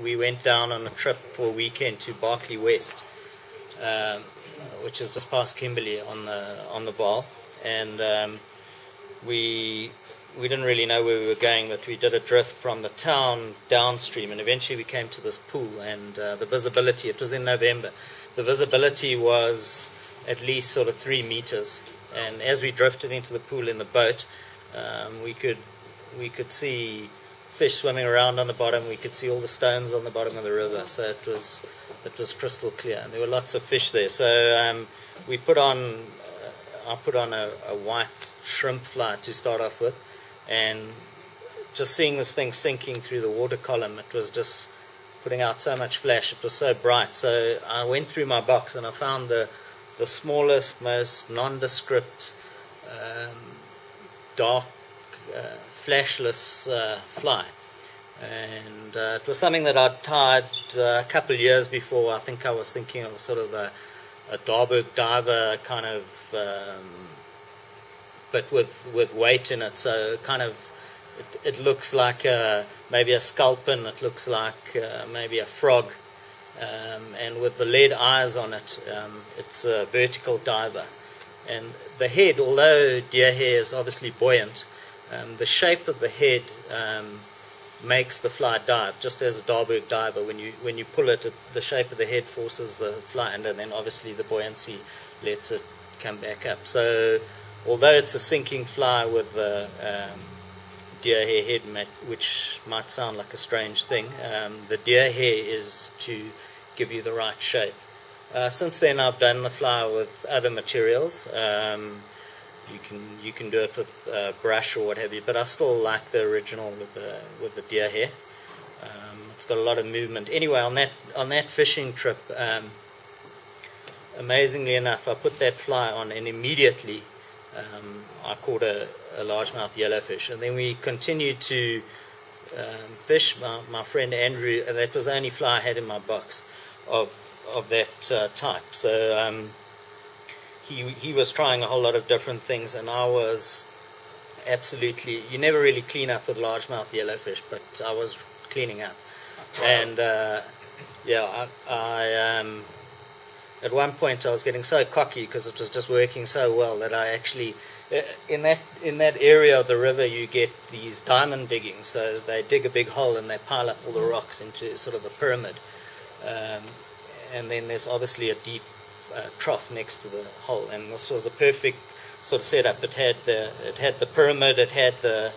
we went down on a trip for a weekend to Berkeley West, which is just past Kimberley on the Vaal, and we didn't really know where we were going, but we did a drift from the town downstream, and eventually we came to this pool, and the visibility, it was in November, the visibility was at least sort of 3 meters, and as we drifted into the pool in the boat, we could see fish swimming around on the bottom. We could see all the stones on the bottom of the river, so it was crystal clear, and there were lots of fish there. So I put on a white shrimp fly to start off with, and just seeing this thing sinking through the water column, it was just putting out so much flash. It was so bright. So I went through my box and I found the smallest, most nondescript, dark, flashless fly, and it was something that I'd tied a couple of years before. I think I was thinking of sort of a Darburg diver kind of, but with weight in it, so kind of it looks like maybe a sculpin, it looks like maybe a frog, and with the lead eyes on it, it's a vertical diver. And the head, although deer hair is obviously buoyant, the shape of the head makes the fly dive, just as a Darburg diver. When you pull it, the shape of the head forces the fly, and then obviously the buoyancy lets it come back up. So although it's a sinking fly with the deer hair head, which might sound like a strange thing, the deer hair is to give you the right shape. Since then I've done the fly with other materials. You can do it with brush or what have you, but I still like the original with the deer hair. It's got a lot of movement. Anyway, on that fishing trip, amazingly enough, I put that fly on, and immediately I caught a largemouth yellowfish. And then we continued to fish. My friend Andrew, and that was the only fly I had in my box of that type. So he was trying a whole lot of different things, and I was absolutely, you never really clean up with largemouth yellowfish, but I was cleaning up. And at one point I was getting so cocky because it was just working so well that I actually, in that area of the river, you get these diamond diggings. So they dig a big hole and they pile up all the rocks into sort of a pyramid, and then there's obviously a deep trough next to the hole, and this was a perfect sort of setup. It had the pyramid, it had the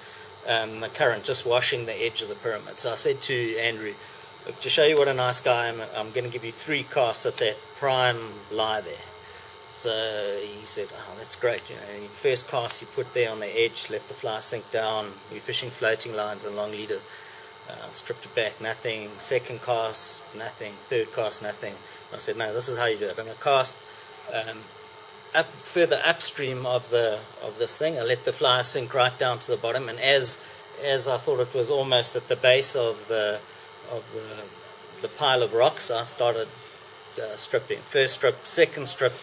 current just washing the edge of the pyramid. So I said to Andrew, look, to show you what a nice guy I am, I'm going to give you 3 casts at that prime lie there. So he said, oh, that's great. First cast you put there on the edge, let the fly sink down. We're fishing floating lines and long leaders. Stripped it back, nothing. Second cast, nothing. Third cast, nothing. I said, no, this is how you do it. I'm going to cast further upstream of this thing. I let the fly sink right down to the bottom, and as I thought it was almost at the base of the pile of rocks, I started stripping. First strip, second strip,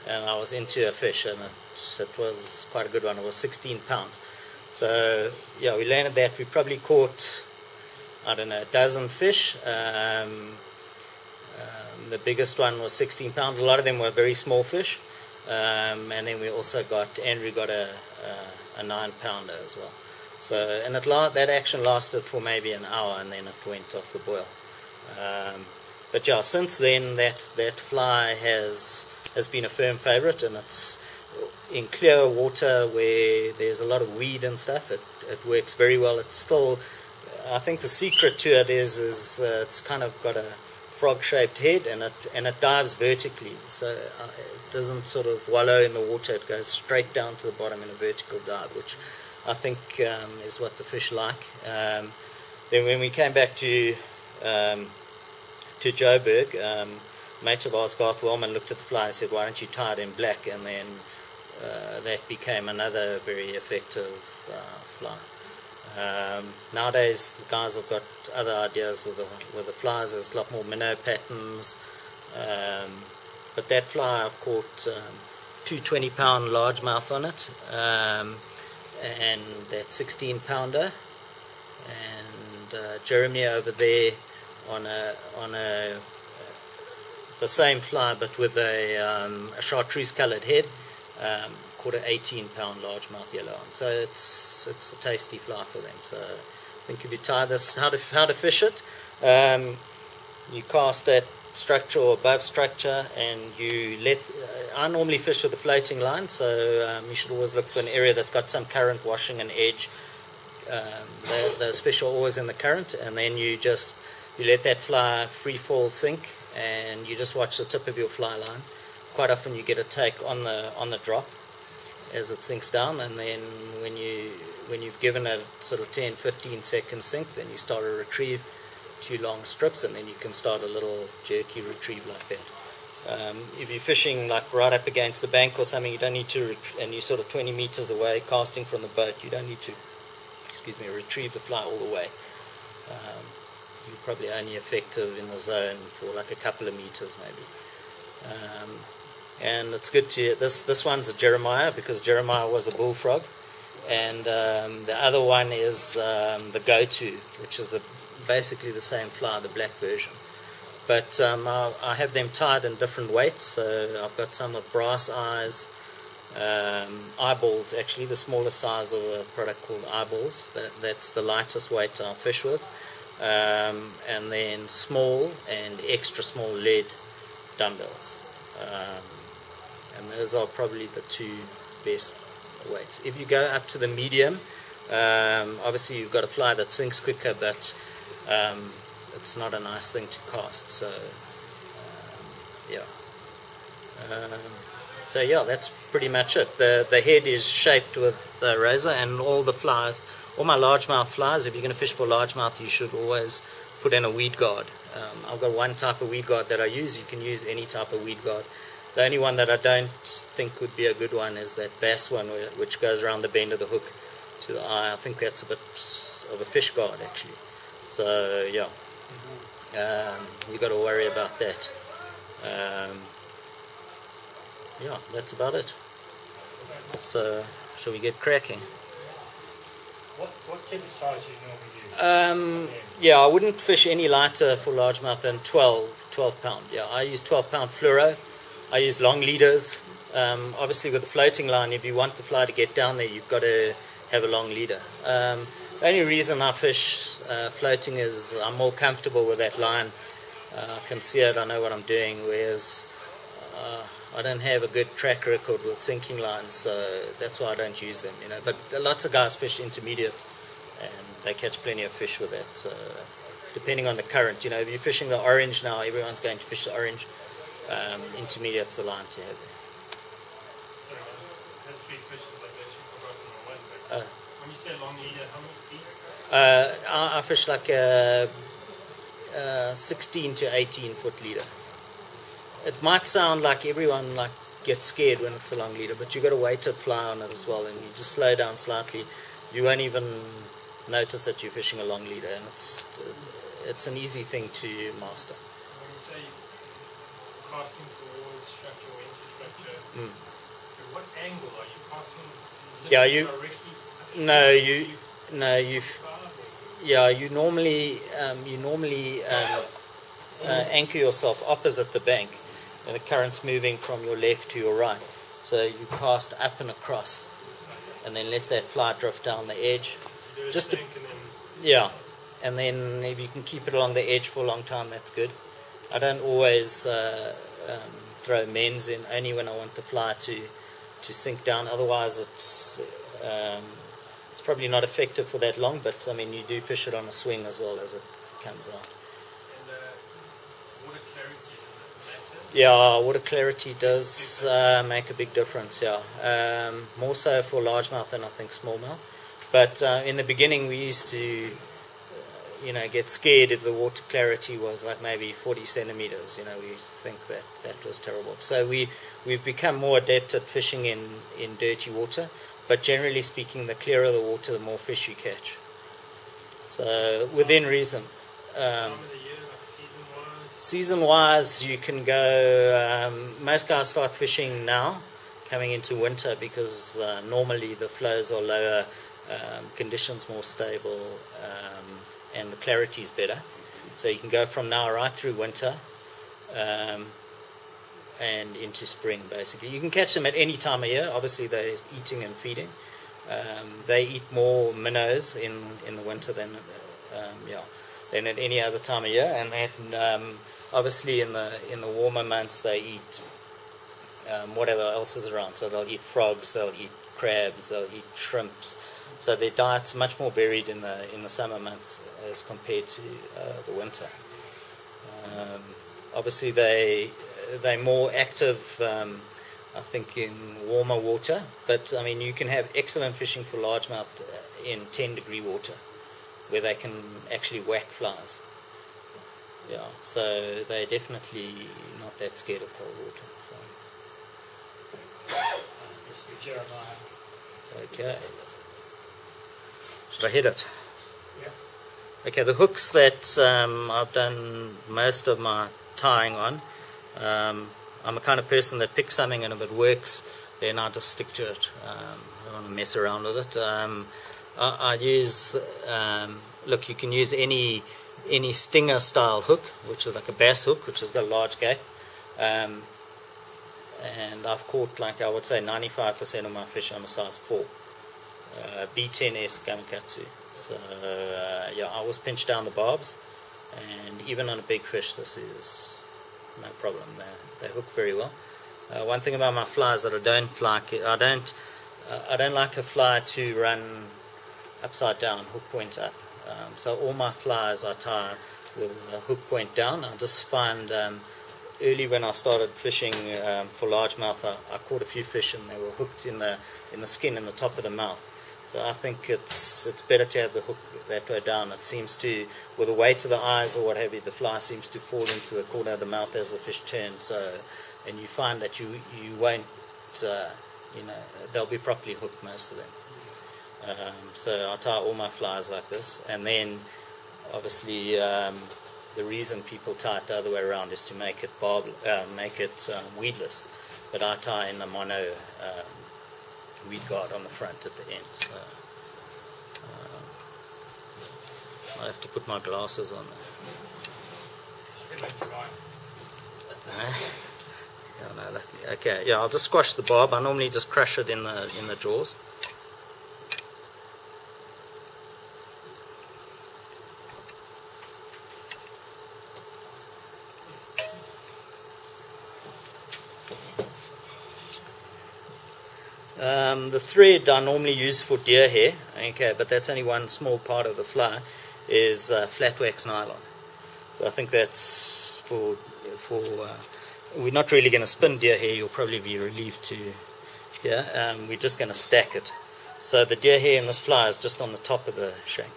and I was into a fish, and it was quite a good one. It was 16 pounds. So yeah, we landed that. We probably caught, I don't know, a dozen fish. The biggest one was 16 pounds. A lot of them were very small fish. And then we also Andrew got a 9-pounder as well. So, and that action lasted for maybe an hour, and then it went off the boil. But yeah, since then that fly has been a firm favorite, and it's in clear water where there's a lot of weed and stuff. It works very well. It's still, I think the secret to it is it's kind of got a frog-shaped head, and it dives vertically, so it doesn't sort of wallow in the water. It goes straight down to the bottom in a vertical dive, which I think is what the fish like. Then when we came back to Joburg, mate of ours, Garth Wellman, looked at the fly and said, why don't you tie it in black? And then that became another very effective fly. Nowadays the guys have got other ideas with the flies. There's a lot more minnow patterns, but that fly I've caught 2 20-pound largemouth on it, and that 16-pounder, and Jeremy over there on a the same fly but with a chartreuse coloured head, called an 18-pound largemouth yellow one. So it's a tasty fly for them. So I think if you tie this, how to fish it, you cast at structure or above structure, and you let. I normally fish with a floating line, so you should always look for an area that's got some current washing an edge. Those fish are always in the current, and then you let that fly free fall sink, and you just watch the tip of your fly line. Quite often you get a take on the drop as it sinks down, and then when you've given it sort of 10-15 second sink, then you start to retrieve 2 long strips, and then you can start a little jerky retrieve like that. If you're fishing like right up against the bank or something, you don't need to, and you're sort of 20 meters away casting from the boat, you don't need to, retrieve the fly all the way. You're probably only effective in the zone for like a couple of meters maybe. And it's good to, this one's a Jeremiah, because Jeremiah was a bullfrog, and the other one is the go-to, which is basically the same fly, the black version. But I have them tied in different weights, so I've got some with brass eyes, eyeballs actually, the smallest size of a product called eyeballs, that's the lightest weight I fish with, and then small and extra small lead dumbbells. And those are probably the 2 best weights. If you go up to the medium, obviously you've got a fly that sinks quicker, but it's not a nice thing to cast. So yeah. So yeah, that's pretty much it. The head is shaped with the razor, and all the flies, all my largemouth flies, if you're going to fish for largemouth, you should always put in a weed guard. I've got one type of weed guard that I use. You can use any type of weed guard. The only one that I don't think would be a good one is that bass one, which goes around the bend of the hook to the eye. I think that's a bit of a fish guard actually. So yeah, you got to worry about that. Yeah, that's about it. So shall we get cracking? What tippet size do you normally use? Yeah, I wouldn't fish any lighter for largemouth than 12 pound. Yeah, I use 12 pound fluoro. I use long leaders. Obviously with the floating line, if you want the fly to get down there, you've got to have a long leader. The only reason I fish floating is I'm more comfortable with that line. I can see it, I know what I'm doing, whereas I don't have a good track record with sinking lines, so that's why I don't use them, you know. But lots of guys fish intermediate, and they catch plenty of fish with that. So depending on the current, you know, if you're fishing the orange now, everyone's going to fish the orange. Intermediate's the line to have there. Sorry, I had 3 questions I've actually forgotten on one. But when you say long leader, how many feet? I fish like a 16 to 18 foot leader. It might sound like everyone like gets scared when it's a long leader, but you've got a weighted fly on it as well, and you just slow down slightly. You won't even notice that you're fishing a long leader, and it's an easy thing to master. When you say casting towards structure or into structure, what angle are you casting? Yeah, you normally anchor yourself opposite the bank, and the current's moving from your left to your right. So you cast up and across, and then let that fly drift down the edge. And then if you can keep it along the edge for a long time, that's good. I don't always throw men's in, only when I want the fly to sink down. Otherwise, it's probably not effective for that long. But I mean, you do fish it on a swing as well as it comes out. Water clarity, does that matter? Yeah, water clarity does make a big difference, yeah. More so for largemouth than I think smallmouth. But in the beginning we used to, get scared if the water clarity was like maybe 40 centimeters. We used to think that was terrible. So we've become more adept at fishing in dirty water. But generally speaking, the clearer the water, the more fish you catch. So within reason. Season-wise, you can go, most guys start fishing now, coming into winter, because normally the flows are lower, conditions more stable, and the clarity is better. So you can go from now right through winter and into spring, basically. You can catch them at any time of year. Obviously, they're eating and feeding. They eat more minnows in the winter than at any other time of year. And obviously in the warmer months they eat whatever else is around. So they'll eat frogs, they'll eat crabs, they'll eat shrimps. So their diet's much more varied in the summer months as compared to the winter. Obviously they're more active, I think, in warmer water. But I mean, you can have excellent fishing for largemouth in 10-degree water, where they can actually whack flies. Yeah, so they're definitely not that scared of cold water. So. Jeremiah. Okay. Did I hit it? Yeah. Okay, the hooks that I've done most of my tying on, I'm a kind of person that picks something and if it works, then I just stick to it. I don't want to mess around with it. I use, look, you can use any stinger style hook, which is like a bass hook, which has got a large gape. And I've caught, like I would say, 95% of my fish on a size 4. B10S Gamakatsu. So yeah, I always pinch down the barbs, and even on a big fish, this is no problem. They hook very well. One thing about my flies that I don't like, I don't like a fly to run upside down, hook point up. So all my flies I tie with a hook point down. I just find early when I started fishing for largemouth, I caught a few fish and they were hooked in the skin in the top of the mouth. So I think it's better to have the hook that way down. It seems to, with the weight of the eyes or what have you, the fly seems to fall into the corner of the mouth as the fish turns. So, and you find that you won't, they'll be properly hooked, most of them. So I tie all my flies like this, and then obviously the reason people tie it the other way around is to make it weedless. But I tie in the mono weed guard on the front at the end. So, I have to put my glasses on there. Okay, yeah, I'll just squash the barb. I normally just crush it in the jaws. The thread I normally use for deer hair, okay, but that's only one small part of the fly, is flat wax nylon. So I think that's for we're not really going to spin deer hair, you'll probably be relieved to hear. We're just going to stack it. So the deer hair in this fly is just on the top of the shank.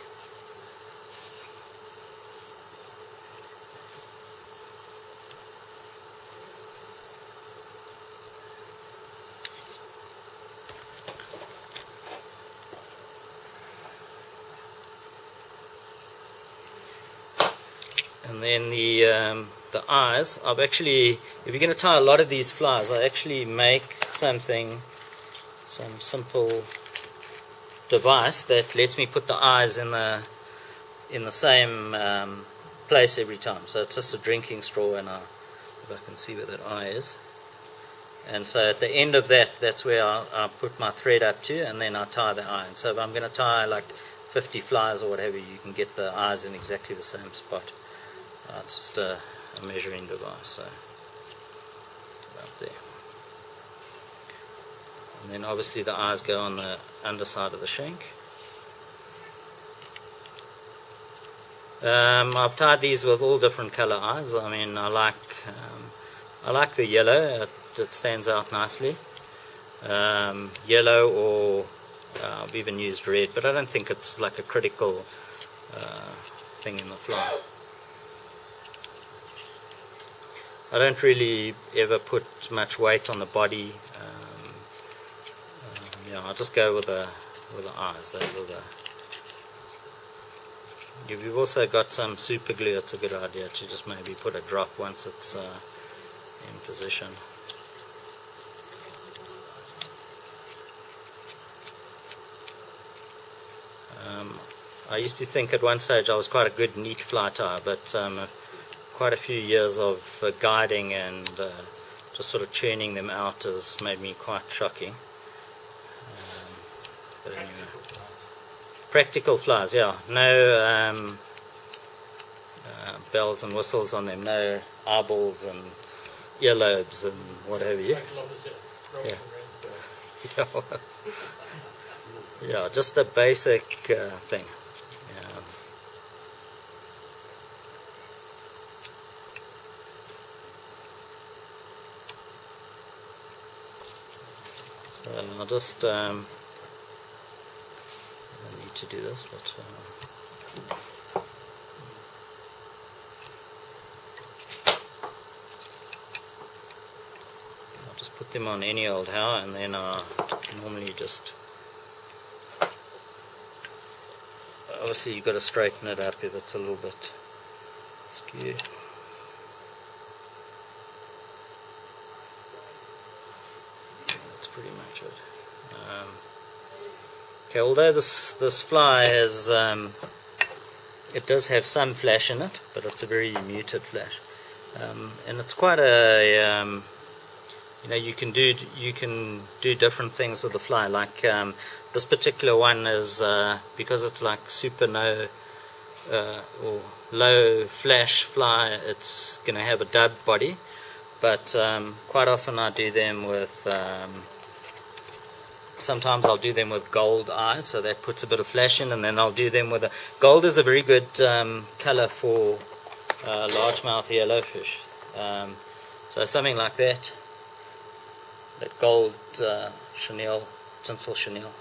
And then the eyes, I've actually, if you're going to tie a lot of these flies, I actually make some simple device that lets me put the eyes in the same place every time. So it's just a drinking straw, and if I can see where that eye is. And so at the end of that, that's where I put my thread up to, and then I tie the eye. And so if I'm going to tie like 50 flies or whatever, you can get the eyes in exactly the same spot. It's just a measuring device, so about there. And then obviously the eyes go on the underside of the shank. I've tied these with all different color eyes. I mean, I like the yellow. It stands out nicely. Yellow, or I've even used red, but I don't think it's like a critical thing in the fly. I don't really ever put much weight on the body. I'll just go with the eyes. Those are the. If you've also got some super glue, it's a good idea to just maybe put a drop once it's in position. I used to think at one stage I was quite a good neat fly tyer, but quite a few years of guiding and just sort of churning them out has made me quite shocking. But anyway. Practical flies, yeah. No bells and whistles on them, no eyeballs and earlobes and what have you. Yeah. Yeah, just a basic thing. So I'll just I need to do this, but I'll just put them on any old how, and then I normally just, obviously you've got to straighten it up if it's a little bit skew. Pretty much it. Okay, although this fly is it does have some flash in it, but it's a very muted flash, and it's quite a you know, you can do different things with the fly. Like this particular one is because it's like super no or low flash fly, it's going to have a dub body, but quite often I do them with sometimes I'll do them with gold eyes, so that puts a bit of flash in, and then I'll do them with gold is a very good color for largemouth yellowfish. So something like that gold chenille, tinsel chenille,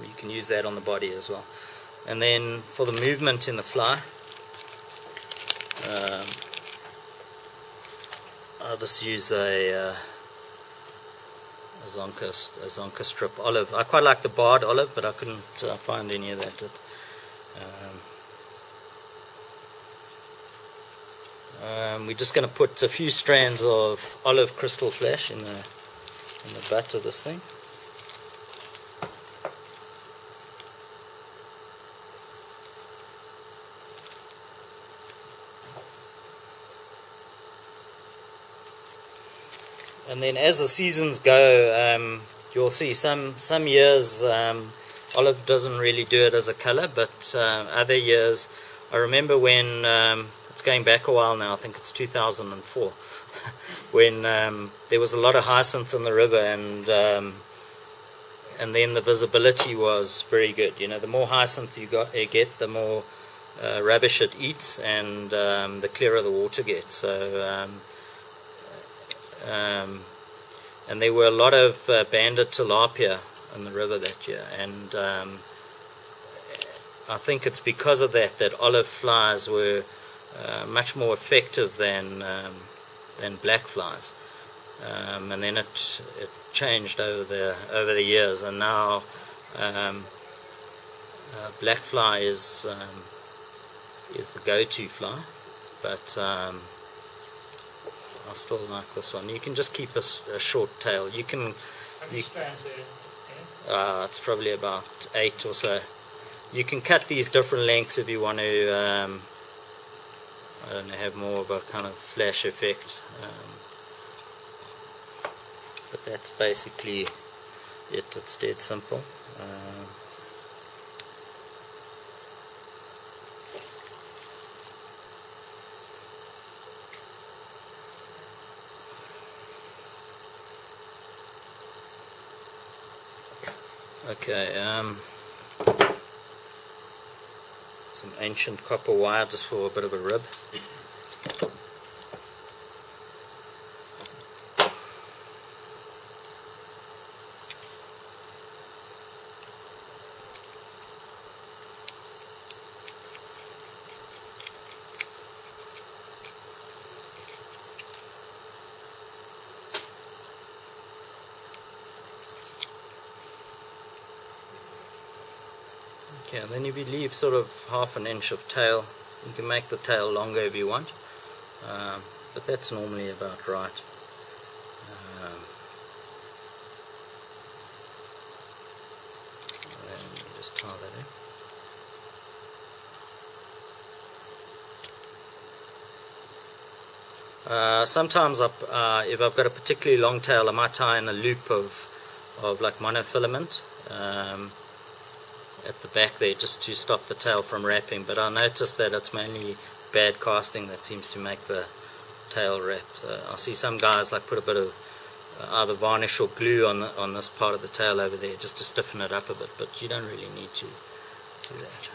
you can use that on the body as well. And then for the movement in the fly, I'll just use a zonka strip olive. I quite like the barred olive, but I couldn't find any of that. We're just going to put a few strands of olive crystal flash in the butt of this thing. And then as the seasons go, you'll see some years olive doesn't really do it as a color, but other years, I remember when it's going back a while now, I think it's 2004, when there was a lot of hyacinth in the river, and then the visibility was very good. You know, the more hyacinth you get, the more rubbish it eats, and the clearer the water gets. So and there were a lot of banded tilapia in the river that year, and I think it's because of that olive flies were much more effective than black flies, and then it changed over the years, and now black fly is the go-to fly, but I still like this one. You can just keep a short tail. You can. How many strands there? It's probably about 8 or so. You can cut these different lengths if you want to. I don't know, have more of a kind of flash effect. But that's basically it. It's dead simple. Okay, some ancient copper wire just for a bit of a rib. Okay, and then if you leave sort of half an inch of tail, you can make the tail longer if you want, but that's normally about right. And then just tie that in. Sometimes if I've got a particularly long tail, I might tie in a loop of like monofilament at the back there, just to stop the tail from wrapping. But I noticed that it's mainly bad casting that seems to make the tail wrap. So I see some guys like put a bit of either varnish or glue on this part of the tail over there just to stiffen it up a bit, but you don't really need to do that.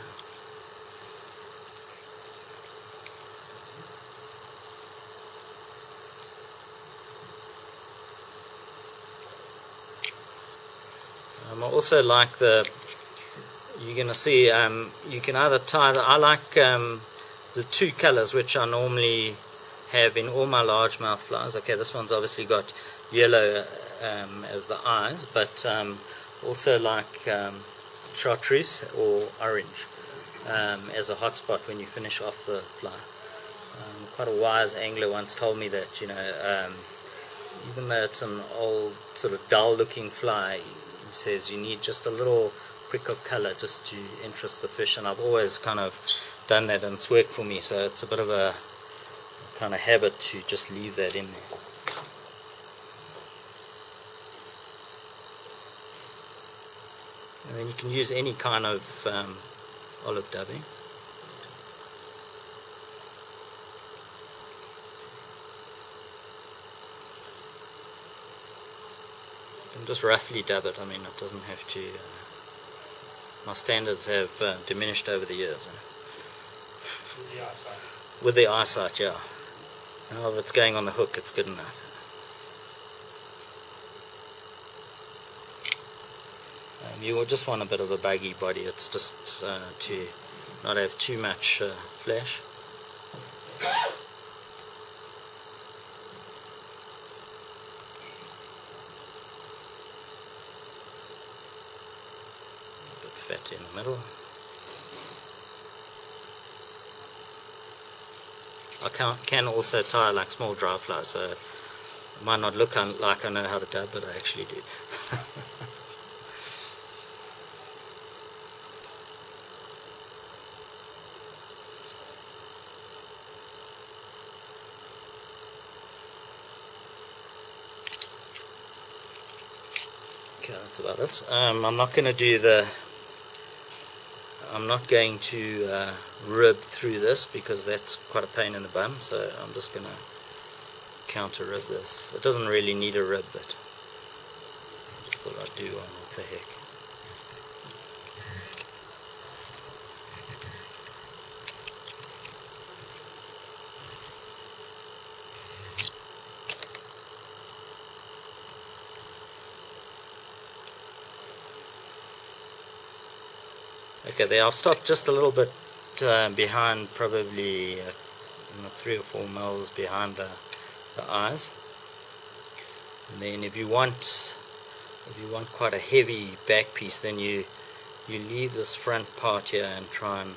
I also like you're going to see, you can either tie, I like the two colors which I normally have in all my largemouth flies. Okay, this one's obviously got yellow as the eyes, but also like chartreuse or orange as a hotspot when you finish off the fly. Quite a wise angler once told me that, you know, even though it's an old sort of dull looking fly, he says you need just a little prick of color just to interest the fish, and I've always kind of done that and it's worked for me, so it's a bit of a kind of habit to just leave that in there. And then you can use any kind of olive dubbing. And just roughly dub it. I mean, it doesn't have to. My standards have diminished over the years. With the eyesight. With the eyesight, yeah. Now, if it's going on the hook, it's good enough. You will just want a bit of a buggy body. It's just to not have too much flash. Fat in the middle. I can also tie like small dry flies, so it might not look like I know how to dub, but I actually do. Okay, that's about it. I'm not going to do I'm not going to rib through this because that's quite a pain in the bum, so I'm just going to counter rib this. It doesn't really need a rib, but I just thought I'd do one. What the heck. Okay, there, I'll stop just a little bit behind, probably 3 or 4 mils behind the eyes. And then if you want quite a heavy back piece, then you leave this front part here and try and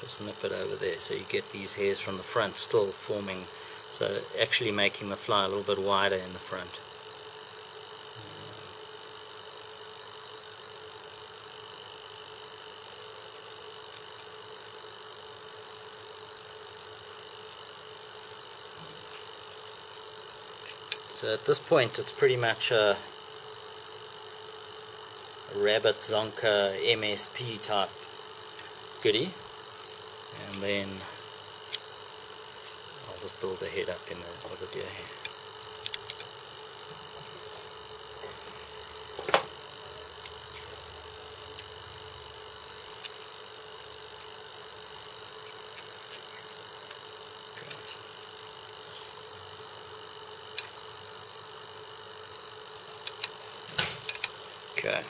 just nip it over there, so you get these hairs from the front still forming, so actually making the fly a little bit wider in the front. So at this point it's pretty much a rabbit zonka MSP type goodie, and then I'll just build the head up in the deer hair. Okay.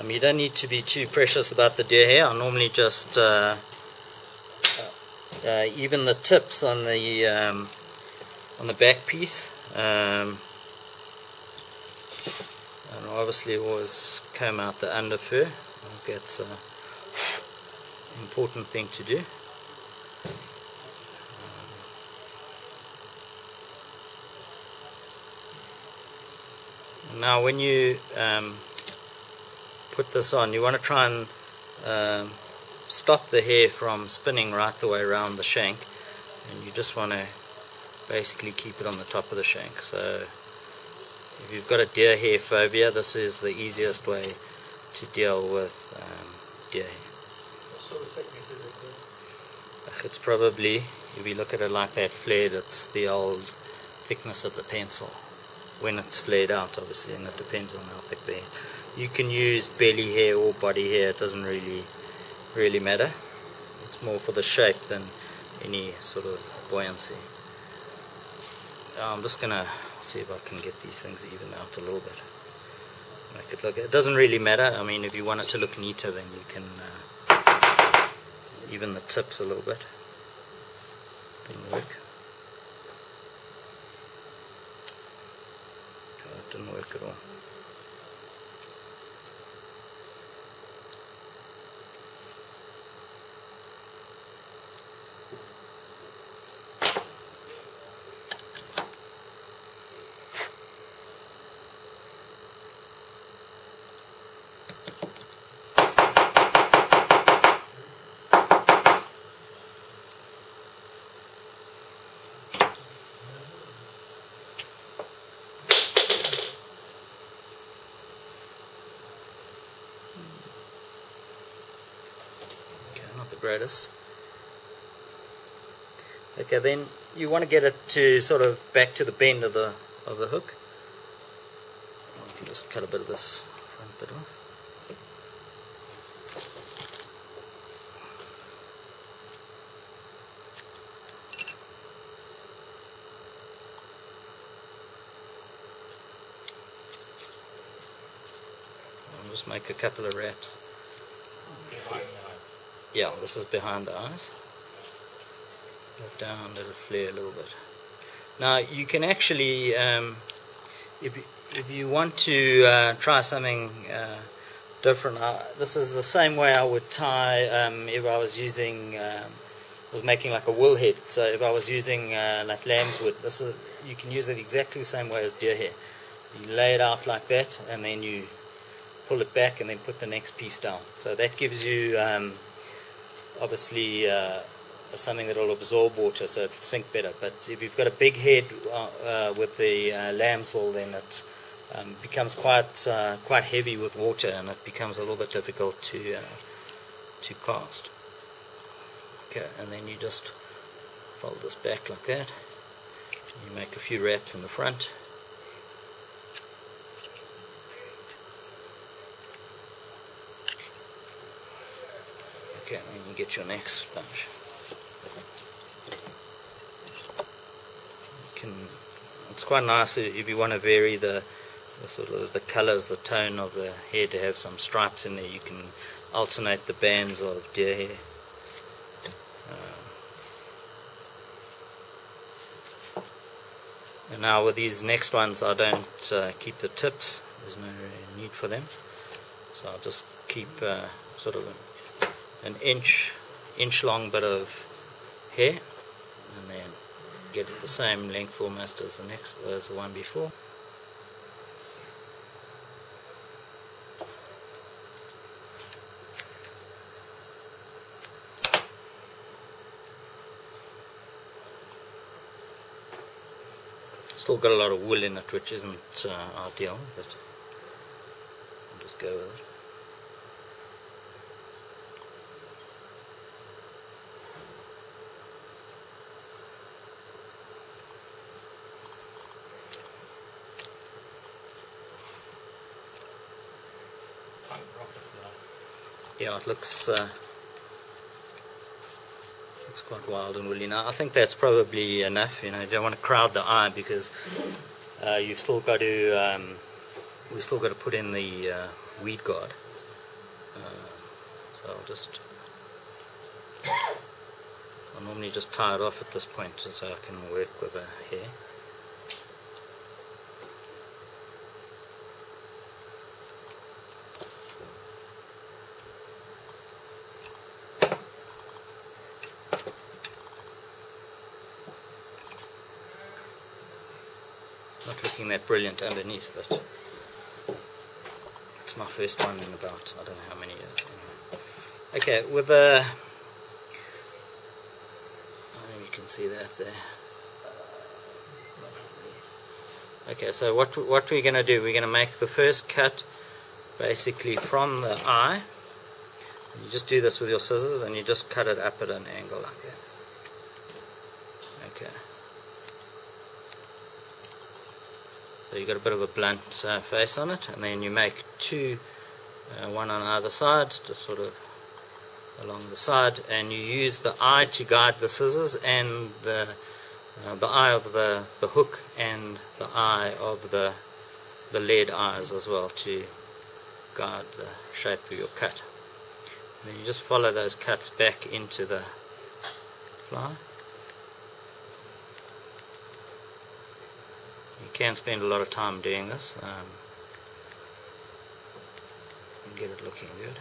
You don't need to be too precious about the deer hair. I normally just even the tips on the back piece, and obviously always comb out the under fur. I think that's an important thing to do. Now when you put this on, you want to try and stop the hair from spinning right the way around the shank, and you just want to basically keep it on the top of the shank. So if you've got a deer hair phobia, this is the easiest way to deal with deer hair. What sort of thickness is it? It's probably, if you look at it like that flared, it's the old thickness of the pencil when it's flared out, obviously, and it depends on how thick the hair. You can use belly hair or body hair, it doesn't really matter. It's more for the shape than any sort of buoyancy. I'm just gonna see if I can get these things even out a little bit. Make it look, it doesn't really matter. I mean, if you want it to look neater, then you can even the tips a little bit. Didn't work. Oh, it didn't work at all. Not the greatest. Okay, then you want to get it to sort of back to the bend of the hook. I can just cut a bit of this front bit off. I'll just make a couple of wraps. Yeah, this is behind the eyes. Go down, let it flare a little bit. Now you can actually, if you want to try something different, this is the same way I would tie if I was using, was making like a wool head. So if I was using like lamb's wood, you can use it exactly the same way as deer hair. You lay it out like that, and then you pull it back, and then put the next piece down. So that gives you obviously something that will absorb water, so it'll sink better. But if you've got a big head with the lamb's wool, then it becomes quite heavy with water, and it becomes a little bit difficult to cast. Okay, and then you just fold this back like that. You make a few wraps in the front. Okay, and you get your next bunch. It's quite nice if you want to vary the sort of the colors, the tone of the hair, to have some stripes in there. You can alternate the bands of deer hair. And now with these next ones, I don't keep the tips. There's no need for them. So I'll just keep sort of an inch long bit of hair, and then get it the same length almost as the one before. Still got a lot of wool in it, which isn't ideal, but I'll just go with it. Yeah, it looks quite wild and woolly. Now I think that's probably enough. You know, you don't want to crowd the eye, because you've still got to we've still got to put in the weed guard. So I'll normally just tie it off at this point so I can work with the hair. Not looking that brilliant underneath, but it's my first one in about, I don't know how many years. Okay, with the, you can see that there. Okay, so what we're going to do, we're going to make the first cut basically from the eye. You just do this with your scissors and you just cut it up at an angle like that. Okay. So you've got a bit of a blunt face on it, and then you make two, one on either side, just sort of along the side, and you use the eye to guide the scissors, and the eye of the hook, and the eye of the lead eyes as well, to guide the shape of your cut. And then you just follow those cuts back into the fly. You can spend a lot of time doing this and get it looking good.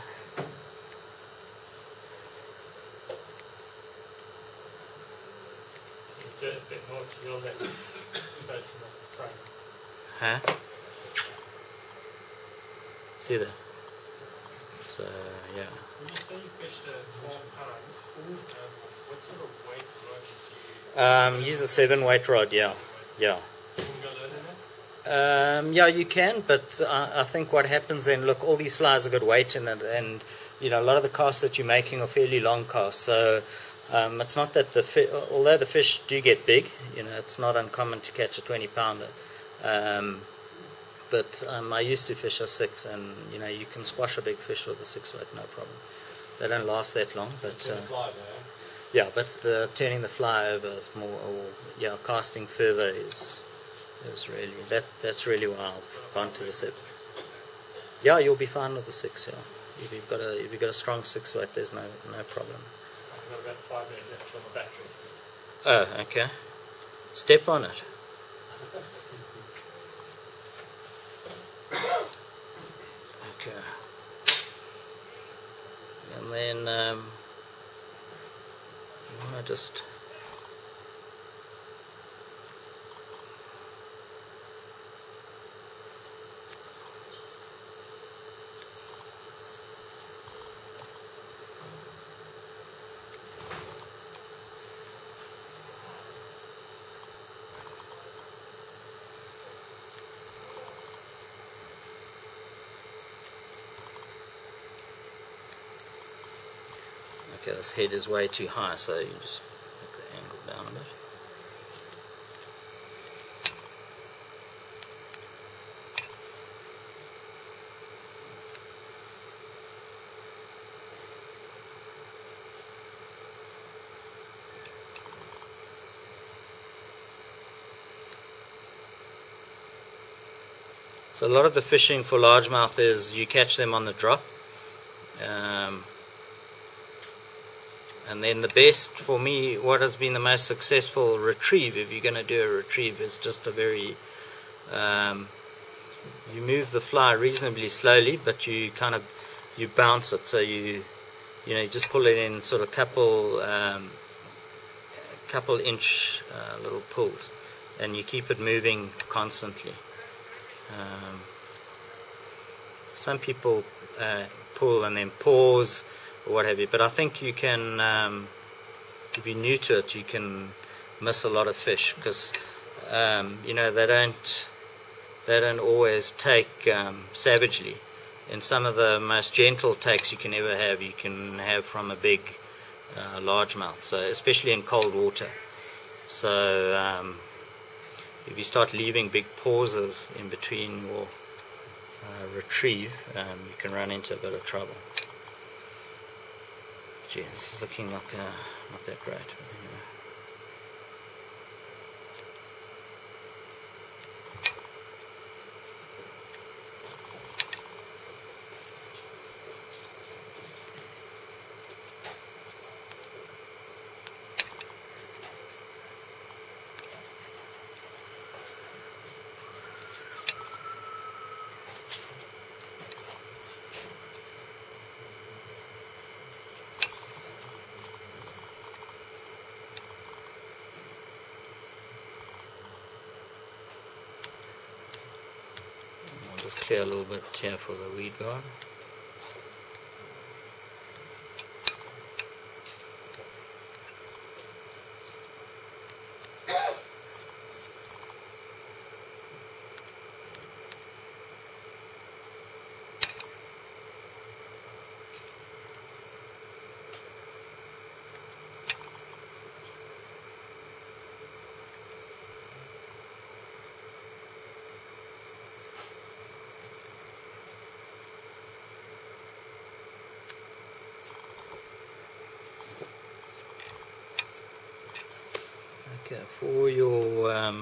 Huh? See that? So, yeah. When you say you fished a 12-pound, what sort of weight rod did you use a 7-weight rod, yeah. Yeah. Yeah, you can, but I think what happens then, look, all these flies have got weight in it, and you know, a lot of the casts that you're making are fairly long casts, so it's not that although the fish do get big, you know, it's not uncommon to catch a 20-pounder. But I used to fish a 6, and you know, you can squash a big fish with a 6-weight, no problem. They don't last that long, but yeah, but turning the fly over is more, or yeah, casting further is really that's really why I've gone to the 7. Yeah, you'll be fine with the 6. Yeah, if you've got a strong 6-weight, there's no problem. I've got about 5 minutes left on the battery. Oh, okay. Step on it. Okay. And then you want to just okay, this head is way too high, so you just make the angle down a bit. So a lot of the fishing for largemouth is you catch them on the drop. And then the best for me, what has been the most successful retrieve, if you're going to do a retrieve, is just a very, you move the fly reasonably slowly, but you bounce it, so you just pull it in sort of couple inch little pulls, and you keep it moving constantly. Some people pull and then pause or what have you, but I think you can, if you're new to it, you can miss a lot of fish, because you know, they don't always take savagely. And some of the most gentle takes you can ever have, you can have from a big largemouth, so especially in cold water. So if you start leaving big pauses in between your retrieve, you can run into a bit of trouble. Gee, this is looking like not that great. Anyway. Just clear a little bit here for the weed guard. Okay, for your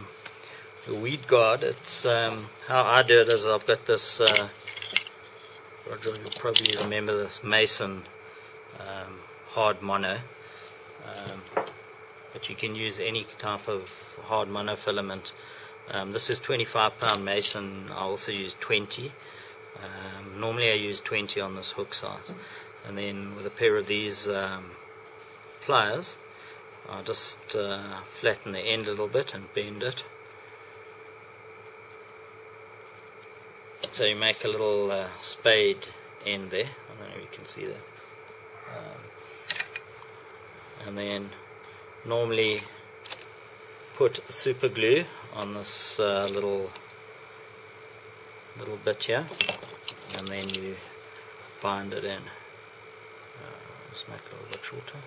weed guard, it's how I do it is I've got this. Roger, you'll probably remember this Mason hard mono, but you can use any type of hard monofilament. This is 25-pound Mason. I also use 20. Normally I use 20 on this hook size, and then with a pair of these pliers I'll just flatten the end a little bit and bend it, so you make a little spade end there. I don't know if you can see that. And then normally put super glue on this little bit here, and then you bind it in. Let's make it a little bit shorter.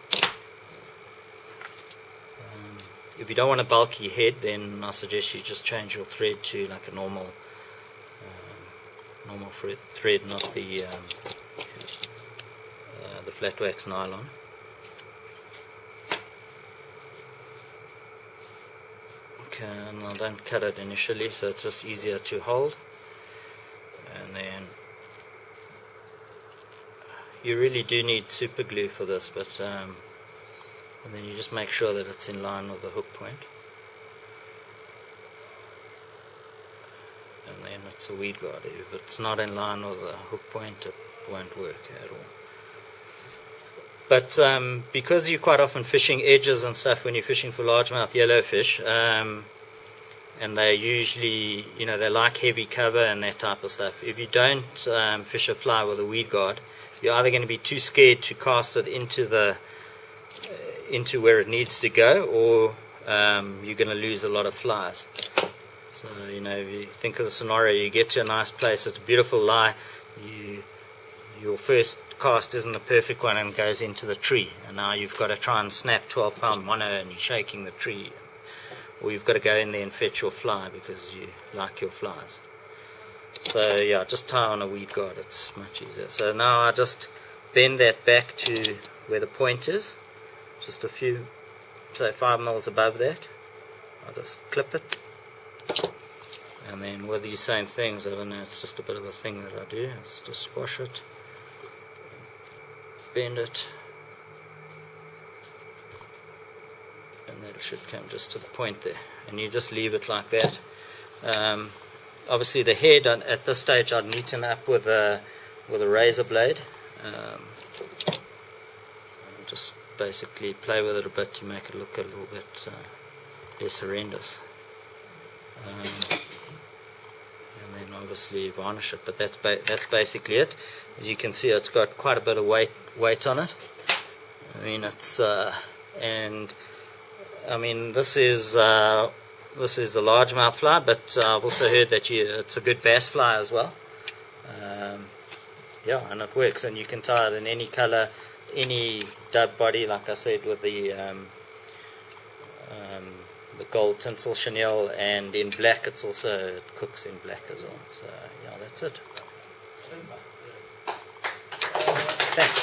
If you don't want a bulky head, then I suggest you just change your thread to like a normal thread, not the flat wax nylon. Okay, and I don't cut it initially, so it's just easier to hold. And then you really do need super glue for this, but and then you just make sure that it's in line with the hook point. And then it's a weed guard. If it's not in line with the hook point, it won't work at all. But because you're quite often fishing edges and stuff when you're fishing for largemouth yellowfish, and they usually, they like heavy cover and that type of stuff. If you don't fish a fly with a weed guard, you're either going to be too scared to cast it into where it needs to go, or you're going to lose a lot of flies. So if you think of the scenario, you get to a nice place, it's a beautiful lie, your first cast isn't the perfect one and goes into the tree, and now you've got to try and snap 12-pound mono and you're shaking the tree, or you've got to go in there and fetch your fly because you like your flies. So yeah, just tie on a weed guard, it's much easier. So now I just bend that back to where the point is, just a few, say 5 mils above that. I'll just clip it, and then with these same things, I don't know, it's just a bit of a thing that I do, it's just squash it, bend it, and that should come just to the point there, and you just leave it like that. Obviously the head at this stage I'd neaten up with a razor blade, just basically play with it a bit to make it look a little bit less horrendous, and then obviously varnish it. But that's basically it. As you can see, it's got quite a bit of weight on it. I mean, it's this is the largemouth fly, but I've also heard that it's a good bass fly as well. Yeah, and it works, and you can tie it in any color, any dub body, like I said, with the gold tinsel chenille, and in black it cooks in black as well. So yeah, that's it. Thanks.